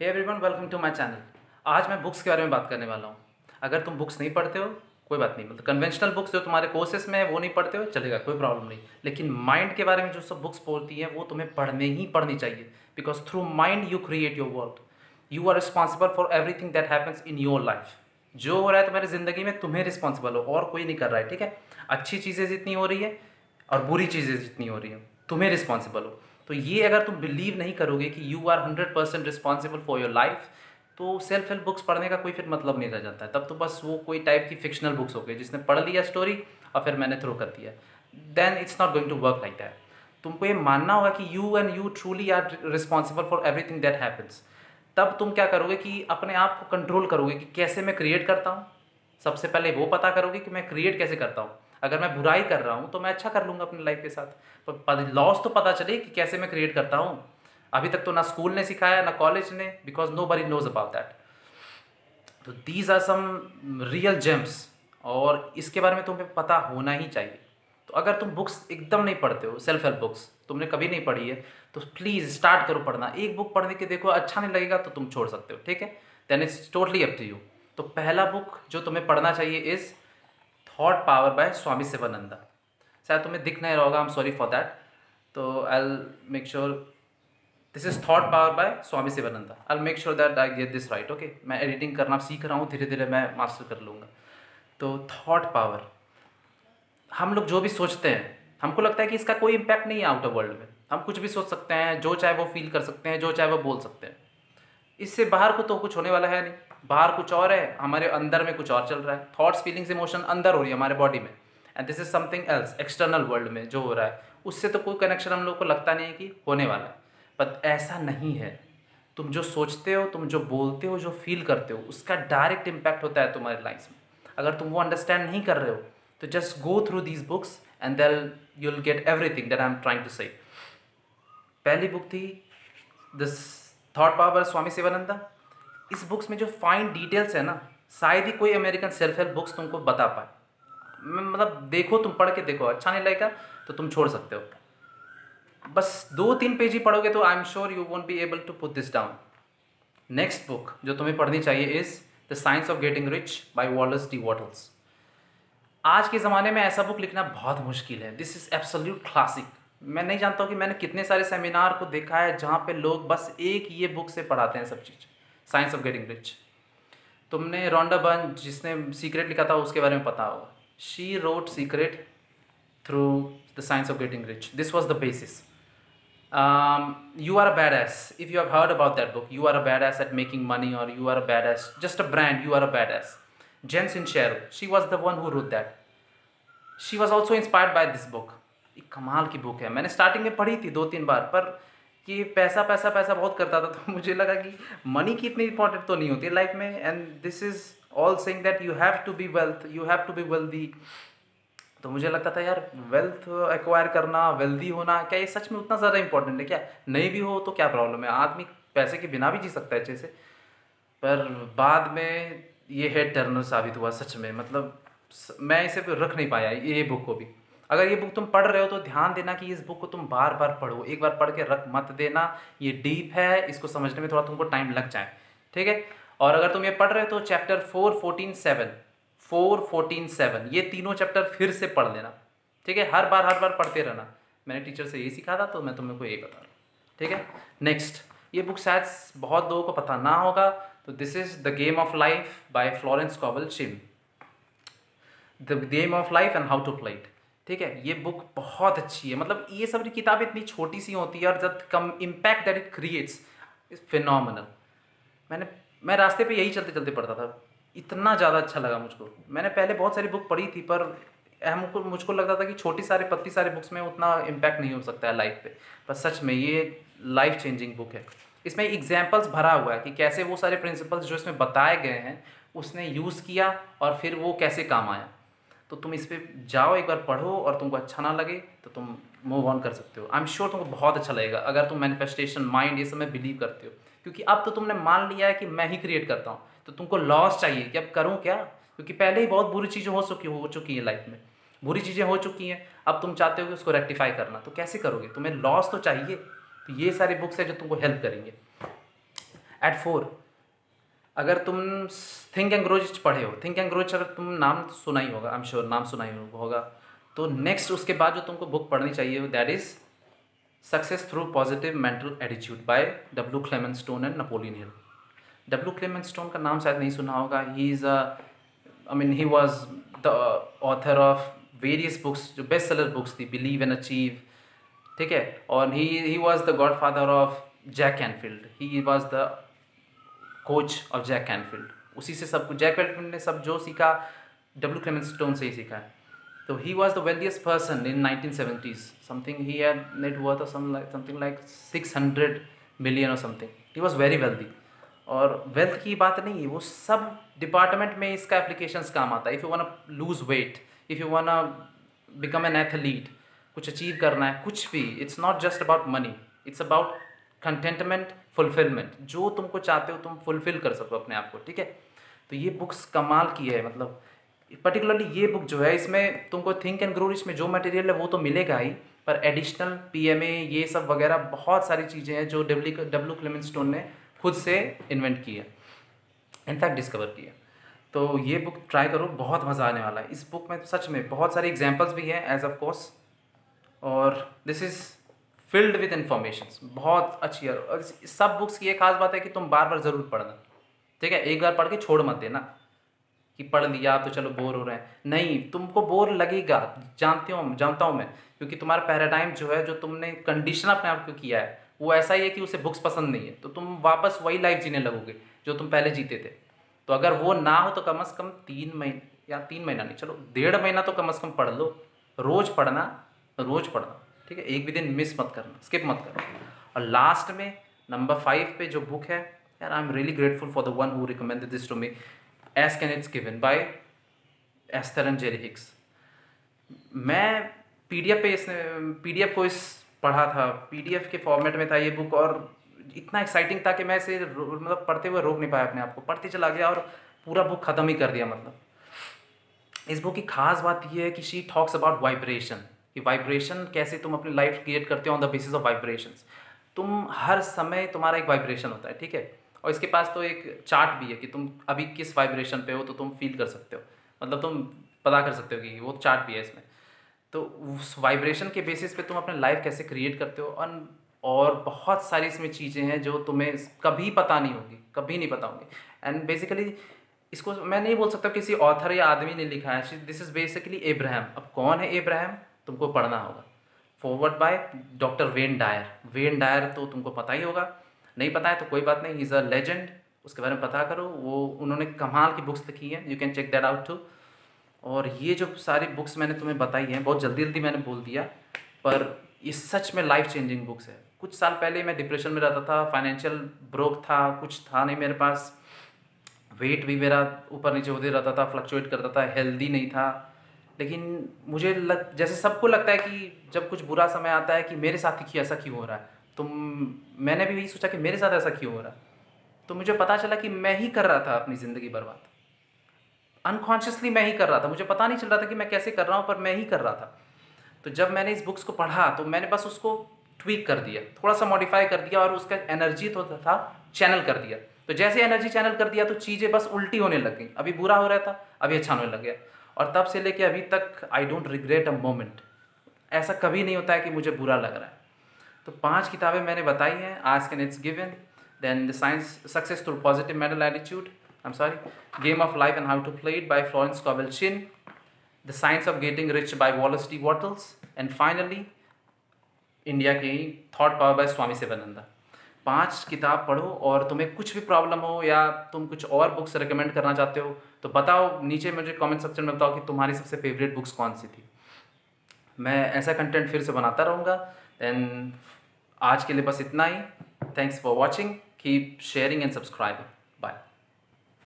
Hey everyone, welcome to my channel. आज मैं books के बारे में बात करने वाला हूँ। अगर तुम बुक्स नहीं पढ़ते हो कोई बात नहीं, मतलब कन्वेंशनल बुक्स जो तुम्हारे कोर्सेज में है वो नहीं पढ़ते हो चलेगा, कोई प्रॉब्लम नहीं। लेकिन माइंड के बारे में जो सब बुक्स बोलती हैं वो तुम्हें पढ़ने ही पढ़नी चाहिए, because through mind you create your world. You are responsible for everything that happens in your life. जो हो रहा है तुम्हारी ज़िंदगी में तुम्हें रिस्पॉन्सिबल हो, और कोई नहीं कर रहा है, ठीक है। अच्छी चीज़ें जितनी हो रही है और बुरी चीज़ें जितनी हो रही हैं तुम्हें रिस्पॉन्सिबल हो। तो ये अगर तुम बिलीव नहीं करोगे कि you are 100% responsible for your life, तो सेल्फ हेल्प बुक्स पढ़ने का कोई फिर मतलब नहीं रह जाता है। तब तो बस वो कोई टाइप की फिक्शनल बुक्स हो गई जिसने पढ़ लिया स्टोरी और फिर मैंने थ्रो कर दिया। Then it's not going to work like that. तुमको ये मानना होगा कि you truly are responsible for everything that happens. तब तुम क्या करोगे कि अपने आप को कंट्रोल करोगे कि कैसे मैं क्रिएट करता हूँ। सबसे पहले वो पता करोगे कि मैं क्रिएट कैसे करता हूँ। अगर मैं बुराई कर रहा हूँ तो मैं अच्छा कर लूँगा अपनी लाइफ के साथ, पर लॉस तो पता चले कि कैसे मैं क्रिएट करता हूँ। अभी तक तो ना स्कूल ने सिखाया ना कॉलेज ने, because nobody knows about that. तो these are some real gems, और इसके बारे में तुम्हें पता होना ही चाहिए। तो अगर तुम बुक्स एकदम नहीं पढ़ते हो, सेल्फ हेल्प बुक्स तुमने कभी नहीं पढ़ी है, तो प्लीज़ स्टार्ट करो पढ़ना। एक बुक पढ़ने के देखो, अच्छा नहीं लगेगा तो तुम छोड़ सकते हो, ठीक है। Then it's totally up to you. तो पहला बुक जो तुम्हें पढ़ना चाहिए is thought power by Swami Shivananda. शायद तुम्हें दिख नहीं रहा होगा, I am sorry for that. तो I will make sure this is thought power by Swami Shivananda. I make sure that I get this right, okay. मैं एडिटिंग करना सीख रहा हूँ, धीरे धीरे मैं मास्टर कर लूँगा। तो थॉट पावर, हम लोग जो भी सोचते हैं हमको लगता है कि इसका कोई इम्पैक्ट नहीं है आउटर वर्ल्ड में। हम कुछ भी सोच सकते हैं, जो चाहे वो फील कर सकते हैं, जो चाहे वो बोल सकते हैं। इससे बाहर को तो कुछ होने वाला है नहीं। बाहर कुछ और है, हमारे अंदर में कुछ और चल रहा है। थॉट्स फीलिंग्स इमोशन अंदर हो रही है हमारे बॉडी में, and this is something else external world में जो हो रहा है उससे तो कोई कनेक्शन हम लोग को लगता नहीं है कि होने वाला है। बट ऐसा नहीं है। तुम जो सोचते हो, तुम जो बोलते हो, जो फील करते हो, उसका डायरेक्ट इम्पैक्ट होता है तुम्हारी लाइफ में। अगर तुम वो अंडरस्टैंड नहीं कर रहे हो तो just go through these books and then you will get everything that I am trying to say. पहली बुक थी this thought power Swami Sivananda. इस बुक्स में जो फाइन डिटेल्स है ना, शायद ही कोई अमेरिकन सेल्फ हेल्प बुक्स तुमको बता पाए। मतलब देखो, तुम पढ़ के देखो, अच्छा नहीं लगेगा तो तुम छोड़ सकते हो। बस 2-3 पेज ही पढ़ोगे तो I am sure you won't be able to put this down. Next book जो तुम्हें पढ़नी चाहिए is the science of getting rich by Wallace D Wattles. आज के ज़माने में ऐसा बुक लिखना बहुत मुश्किल है। This is absolute classic. मैं नहीं जानता हूँ कि मैंने कितने सारे सेमिनार को देखा है जहाँ पे लोग बस एक ये बुक से पढ़ाते हैं सब चीज़, साइंस ऑफ गेटिंग रिच। तुमने रोंडा बर्न्स जिसने सीक्रेट लिखा था उसके बारे में पता होगा। She wrote secret through the science of getting rich. This was the basis. You are a badass. If you have heard about that book, you are a badass at making money, or you are a badass, just a brand, you are a badass. Jen Sincero, she was the one who wrote that. She was also inspired by this book. एक कमाल की book है। मैंने starting में पढ़ी थी 2-3 बार, पर कि पैसा पैसा पैसा बहुत करता था तो मुझे लगा कि मनी की इतनी इंपॉर्टेंट तो नहीं होती लाइफ में, and this is all saying that you have to be wealth, you have to be wealthy. तो मुझे लगता था यार, वेल्थ एक्वायर करना, वेल्दी होना, क्या ये सच में उतना ज़्यादा इंपॉर्टेंट है क्या? नहीं भी हो तो क्या प्रॉब्लम है, आदमी पैसे के बिना भी जी सकता है अच्छे से। पर बाद में ये हेड टर्नर साबित हुआ सच में। मतलब मैं इसे रख नहीं पाया ये बुक को भी। अगर ये बुक तुम पढ़ रहे हो तो ध्यान देना कि इस बुक को तुम बार बार पढ़ो, एक बार पढ़ के रख मत देना। ये डीप है, इसको समझने में थोड़ा तुमको टाइम लग जाए, ठीक है। और अगर तुम ये पढ़ रहे हो तो चैप्टर 4, 14, 7, 4, 14, 7 ये तीनों चैप्टर फिर से पढ़ लेना, ठीक है। हर बार पढ़ते रहना। मैंने टीचर से यही सीखा था तो मैं तुमको यही बता रहा हूँ, ठीक है। नेक्स्ट, ये बुक शायद बहुत लोगों को पता ना होगा, तो this is the game of life by Florence Scovel Shinn. The game of life and how to play it, ठीक है। ये बुक बहुत अच्छी है। मतलब ये सब किताबें इतनी छोटी सी होती है और जब कम impact that it creates is phenomenal. मैं रास्ते पे यही चलते चलते पढ़ता था, इतना ज़्यादा अच्छा लगा मुझको। मैंने पहले बहुत सारी बुक पढ़ी थी, पर मुझको लगता था कि छोटी सारी पतली सारी बुक्स में उतना इम्पैक्ट नहीं हो सकता है लाइफ पे। पर सच में ये लाइफ चेंजिंग बुक है। इसमें एग्जाम्पल्स भरा हुआ है कि कैसे वो सारे प्रिंसिपल्स जो इसमें बताए गए हैं उसने यूज़ किया और फिर वो कैसे काम आया। तो तुम इस पर जाओ, एक बार पढ़ो, और तुमको अच्छा ना लगे तो तुम मूव ऑन कर सकते हो। आई एम श्योर तुमको बहुत अच्छा लगेगा अगर तुम मैनिफेस्टेशन, माइंड, ये सब में बिलीव करते हो। क्योंकि अब तो तुमने मान लिया है कि मैं ही क्रिएट करता हूँ, तो तुमको लॉस चाहिए कि अब करूँ क्या। क्योंकि पहले ही बहुत बुरी चीज़ें हो चुकी हैं लाइफ में, बुरी चीज़ें हो चुकी हैं। अब तुम चाहते हो कि उसको रेक्टिफाई करना, तो कैसे करोगे? तुम्हें लॉस तो चाहिए। तो ये सारी बुक्स है जो तुमको हेल्प करेंगे। एट 4 अगर तुम थिंक एंड ग्रो रिच पढ़े हो, थिंक एंड ग्रो रिच अगर तुम नाम सुना ही होगा, आई एम श्योर नाम सुना ही होगा, तो नेक्स्ट उसके बाद जो तुमको बुक पढ़नी चाहिए that is success through positive mental attitude by W Clement Stone and Napoleon Hill. W Clement Stone का नाम शायद नहीं सुना होगा। He is I mean he was the author of various books जो बेस्ट सेलर बुक्स थी, believe and achieve, ठीक है। और he was the godfather of Jack Enfield, he was the coach of Jack Enfield. उसी से सब कुछ Jack Enfield ने सब जो सीखा डब्ल्यू क्लेमेंट स्टोन से ही सीखा है। तो he was the wealthiest person in 1970s, something he had net worth of something like 600 million और something. He was very wealthy. और वेल्थ की बात नहीं है, वो सब डिपार्टमेंट में इसका एप्लीकेशंस काम आता है। If you want lose weight, if you want become an athlete, कुछ अचीव करना है, कुछ भी, it's not just about money, it's about contentment, fulfilment. जो तुमको चाहते हो तुम फुलफिल कर सको अपने आप को, ठीक है। तो ये बुक्स कमाल की है, मतलब पर्टिकुलरली ये बुक जो है, इसमें तुमको थिंक एंड ग्रो रिच में जो मटेरियल है वो तो मिलेगा ही, पर एडिशनल पीएमए ये सब वगैरह बहुत सारी चीज़ें हैं जो डब्ल्यू क्लेमेंट स्टोन ने खुद से इन्वेंट की है, इनफैक्ट डिस्कवर की है। तो ये बुक ट्राई करो, बहुत मज़ा आने वाला है। इस बुक में सच में बहुत सारे एग्जाम्पल्स भी हैं एज ऑफ कोर्स, और this is filled with information, बहुत अच्छी है। और सब बुक्स की एक खास बात है कि तुम बार बार ज़रूर पढ़ना, ठीक है। एक बार पढ़ के छोड़ मत देना कि पढ़ लिया तो चलो बोर हो रहे हैं, नहीं, तुमको बोर लगेगा, जानता हूँ मैं, क्योंकि तुम्हारा पैराडाइम जो है, जो तुमने कंडीशन अपने आप को किया है वो ऐसा ही है कि उसे बुक्स पसंद नहीं है, तो तुम वापस वही लाइफ जीने लगोगे जो तुम पहले जीते थे। तो अगर वो ना हो तो कम से कम 3 महीने, या 3 महीना नहीं, चलो 1.5 महीना तो कम से कम पढ़ लो। रोज़ पढ़ना, रोज़ पढ़ना, ठीक है। एक भी दिन मिस मत करना, स्किप मत करना। और लास्ट में नंबर 5 पे जो बुक है, यार I am really grateful for the one who recommended this to me, Ask and It's Given by Esther and Jerry Hicks. मैं पीडीएफ को इस पढ़ा था, पीडीएफ के फॉर्मेट में था ये बुक, और इतना एक्साइटिंग था कि मैं इसे मतलब पढ़ते हुए रोक नहीं पाया अपने आप को, पढ़ते चला गया और पूरा बुक ख़त्म ही कर दिया। मतलब इस बुक की खास बात यह है कि शी टॉक्स अबाउट वाइब्रेशन, कि वाइब्रेशन कैसे तुम अपनी लाइफ क्रिएट करते हो on the basis of vibrations. तुम हर समय तुम्हारा एक वाइब्रेशन होता है, ठीक है। और इसके पास तो एक चार्ट भी है कि तुम अभी किस वाइब्रेशन पे हो, तो तुम फील कर सकते हो, मतलब तुम पता कर सकते हो कि वो चार्ट भी है इसमें। तो उस वाइब्रेशन के बेसिस पे तुम अपने लाइफ कैसे क्रिएट करते हो, और बहुत सारी इसमें चीज़ें हैं जो तुम्हें कभी पता नहीं होगी, कभी नहीं पता होंगी। एंड बेसिकली इसको मैं नहीं बोल सकता किसी ऑथर या आदमी ने लिखा है, दिस इज़ बेसिकली एब्राहम। अब कौन है एब्राहम, तुमको पढ़ना होगा। Forward by doctor Wayne Dyer. Wayne Dyer तो तुमको पता ही होगा, नहीं पता है तो कोई बात नहीं, ही इज़ अ लेजेंड, उसके बारे में पता करो। वो उन्होंने कमाल की बुक्स लिखी हैं, you can check that out too. और ये जो सारी बुक्स मैंने तुम्हें बताई हैं, बहुत जल्दी जल्दी मैंने बोल दिया, पर ये सच में लाइफ चेंजिंग बुक्स है। कुछ साल पहले मैं डिप्रेशन में रहता था, फाइनेंशियल ब्रोक था, कुछ था नहीं मेरे पास, वेट भी मेरा ऊपर नीचे होते रहता था, फ्लक्चुएट करता था, हेल्दी नहीं था। लेकिन मुझे जैसे सबको लगता है कि जब कुछ बुरा समय आता है कि मेरे साथ ही ऐसा क्यों हो रहा है, तो मैंने भी यही सोचा कि मेरे साथ ऐसा क्यों हो रहा है। तो मुझे पता चला कि मैं ही कर रहा था अपनी ज़िंदगी बर्बाद, अनकॉन्शियसली मैं ही कर रहा था, मुझे पता नहीं चल रहा था कि मैं कैसे कर रहा हूँ, पर मैं ही कर रहा था। तो जब मैंने इस बुक्स को पढ़ा तो मैंने बस उसको ट्वीक कर दिया, थोड़ा सा मॉडिफाई कर दिया, और उसका एनर्जी तो था चैनल कर दिया। तो जैसे एनर्जी चैनल कर दिया तो चीज़ें बस उल्टी होने लग गई, अभी बुरा हो रहा था, अभी अच्छा होने लग गया। और तब से लेके अभी तक I don't regret a moment, ऐसा कभी नहीं होता है कि मुझे बुरा लग रहा है। तो 5 किताबें मैंने बताई हैं, ask and it's given, then the science success through positive mental attitude, I am sorry, game of life and how to play it by Florence Scovel Shinn, the science of getting rich by Wallace D Wattles, and finally India की thought power by Swami Shivananda. 5 किताब पढ़ो, और तुम्हें कुछ भी problem हो या तुम कुछ और बुक्स रिकमेंड करना चाहते हो तो बताओ नीचे, मुझे कमेंट सेक्शन में बताओ कि तुम्हारी सबसे फेवरेट बुक्स कौन सी थी। मैं ऐसा कंटेंट फिर से बनाता रहूँगा। देन आज के लिए बस इतना ही। Thanks for watching, keep sharing and subscribing, bye.